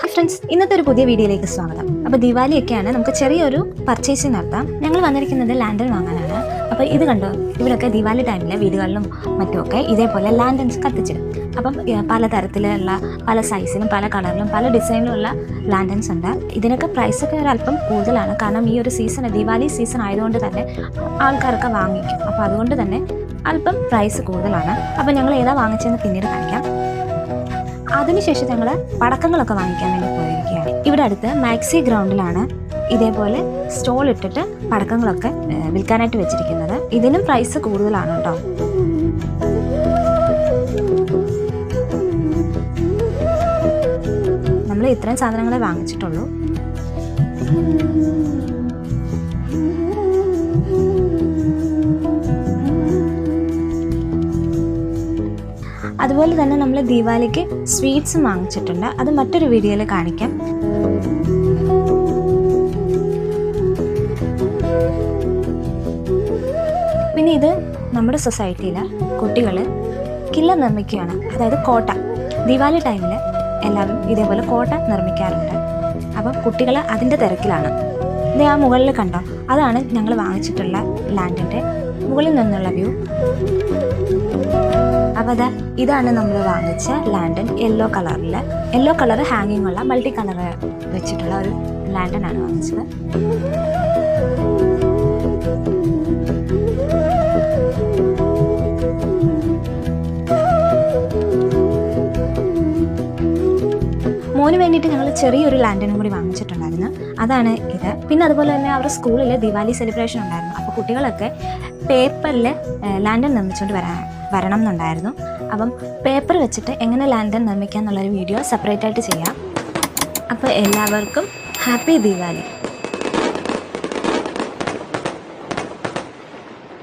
Hi friends, ഇന്നത്തെ ഒരു പുതിയ വീഡിയോയിലേക്ക് സ്വാഗതം. അപ്പോൾ ദിവാലിയൊക്കെയാണ്, നമുക്ക് ചെറിയൊരു പർച്ചേസിങ് നടത്താം. ഞങ്ങൾ വന്നിരിക്കുന്നത് ലാൻഡൻ വാങ്ങാനാണ്. അപ്പോൾ ഇത് കണ്ടോ, ഇവിടെയൊക്കെ ദിവാലി ടൈമിൽ വീടുകളിലും മറ്റുമൊക്കെ ഇതേപോലെ ലാൻഡൻസ് കത്തിച്ചിടും. അപ്പം പലതരത്തിലുള്ള പല സൈസിലും പല കളറിലും പല ഡിസൈനിലുള്ള ലാൻഡൻസ് ഉണ്ട്. ഇതിനൊക്കെ പ്രൈസൊക്കെ ഒരല്പം കൂടുതലാണ്. കാരണം ഈ ഒരു സീസൺ ദിവാലി സീസൺ ആയതുകൊണ്ട് തന്നെ ആൾക്കാരൊക്കെ വാങ്ങിക്കും. അപ്പോൾ അതുകൊണ്ട് തന്നെ അല്പം പ്രൈസ് കൂടുതലാണ്. അപ്പോൾ ഞങ്ങൾ ഏതാ വാങ്ങിച്ചതെന്ന് പിന്നീട് കാണിക്കാം. അതിനുശേഷം ഞങ്ങൾ പടക്കങ്ങളൊക്കെ വാങ്ങിക്കാൻ വേണ്ടി പോയിരിക്കുകയാണ്. ഇവിടെ അടുത്ത് മാക്സി ഗ്രൗണ്ടിലാണ് ഇതേപോലെ സ്റ്റോൾ ഇട്ടിട്ട് പടക്കങ്ങളൊക്കെ വിൽക്കാനായിട്ട് വെച്ചിരിക്കുന്നത്. ഇതിനും പ്രൈസ് കൂടുതലാണ് കേട്ടോ. നമ്മൾ ഇത്രയും സാധനങ്ങളെ വാങ്ങിച്ചിട്ടുള്ളൂ. അതുപോലെ തന്നെ നമ്മൾ ദീപാവലിക്ക് സ്വീറ്റ്സും വാങ്ങിച്ചിട്ടുണ്ട്. അത് മറ്റൊരു വീഡിയോയിൽ കാണിക്കാം. പിന്നെ ഇത് നമ്മുടെ സൊസൈറ്റിയിൽ കുട്ടികൾ കില്ല നിർമ്മിക്കുകയാണ്. അതായത് കോട്ട. ദീപാവലി ടൈമിൽ എല്ലാവരും ഇതേപോലെ കോട്ട നിർമ്മിക്കാറുണ്ട്. അപ്പം കുട്ടികൾ അതിൻ്റെ തിരക്കിലാണ്. ഇത് ആ മുകളിൽ കണ്ടോ, അതാണ് ഞങ്ങൾ വാങ്ങിച്ചിട്ടുള്ള ലാൻഡിൻ്റെ മുകളിൽ നിന്നുള്ള വ്യൂ. അപ്പോൾ ഇതാണ് നമ്മൾ വാങ്ങിച്ച ലാൻഡൻ. യെല്ലോ കളർ ഹാങ്ങിങ് ഉള്ള മൾട്ടി കളർ വെച്ചിട്ടുള്ള ഒരു ലാൻഡനാണ് വാങ്ങിച്ചത്. മോന് വേണ്ടിയിട്ട് ഞങ്ങൾ ചെറിയൊരു ലാൻഡനും കൂടി വാങ്ങിച്ചിട്ടുണ്ടായിരുന്നു. അതാണ് ഇത്. പിന്നെ അതുപോലെ തന്നെ അവരുടെ സ്കൂളിൽ ദിവാലി സെലിബ്രേഷൻ ഉണ്ടായിരുന്നു. അപ്പോൾ കുട്ടികളൊക്കെ പേപ്പറിൽ ലാൻഡൻ നിർമ്മിച്ചുകൊണ്ട് വരണം എന്നുണ്ടായിരുന്നു. അപ്പം പേപ്പർ വെച്ചിട്ട് എങ്ങനെ ലാൻഡൻ നിർമ്മിക്കുക എന്നുള്ളൊരു വീഡിയോ സെപ്പറേറ്റ് ആയിട്ട് ചെയ്യാം. അപ്പോൾ എല്ലാവർക്കും ഹാപ്പി ദിവാലി.